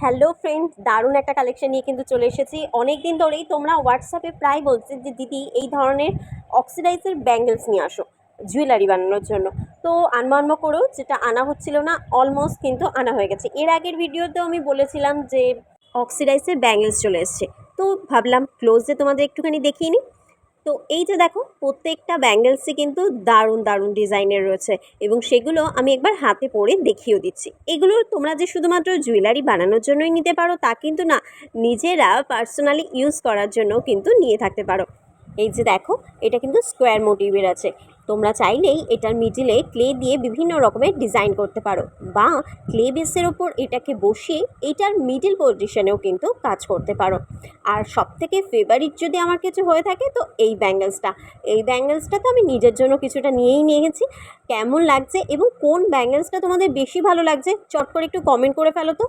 Hello friends, দারুণ একটা collection নিয়ে কিন্তু চলে এসেছি। অনেক দিন ধরেই তোমরা হোয়াটসঅ্যাপে প্রায় বলছে যে দিদি এই ধরনের অক্সিডাইজের ব্যাঙ্গেলস নিয়ে আসো জুয়েলারি বানানোর জন্য। তো আনমা করেও যেটা আনা হচ্ছিল না, অলমোস্ট কিন্তু আনা হয়ে গেছে। এর আগের ভিডিওতেও আমি বলেছিলাম যে অক্সিডাইজের ব্যাঙ্গেলস চলে এসছে, তো ভাবলাম ক্লোজে তোমাদের একটুখানি দেখিয়ে নিই। তো এই যে দেখো, প্রত্যেকটা ব্যাঙ্গেলসই কিন্তু দারুণ দারুণ ডিজাইনের রয়েছে এবং সেগুলো আমি একবার হাতে পরে দেখিয়েও দিচ্ছি। এগুলো তোমরা যে শুধুমাত্র জুয়েলারি বানানোর জন্যই নিতে পারো তা কিন্তু না, নিজেরা পার্সোনালি ইউজ করার জন্যও কিন্তু নিয়ে থাকতে পারো। এই যে দেখো, এটা কিন্তু স্কোয়ার মোটিভের আছে। তোমরা চাইলেই এটার মিডিলে ক্লে দিয়ে বিভিন্ন রকমের ডিজাইন করতে পারো, বা ক্লে বেসের ওপর এটাকে বসিয়ে এটার মিডিল পজিশনেও কিন্তু কাজ করতে পারো। আর সবথেকে ফেভারিট যদি আমার কিছু হয়ে থাকে তো এই ব্যাঙ্গেলসটা তো আমি নিজের জন্য কিছুটা নিয়ে গেছি। কেমন লাগছে এবং কোন ব্যাঙ্গেলসটা তোমাদের বেশি ভালো লাগছে চট করে একটু কমেন্ট করে ফেলো তো।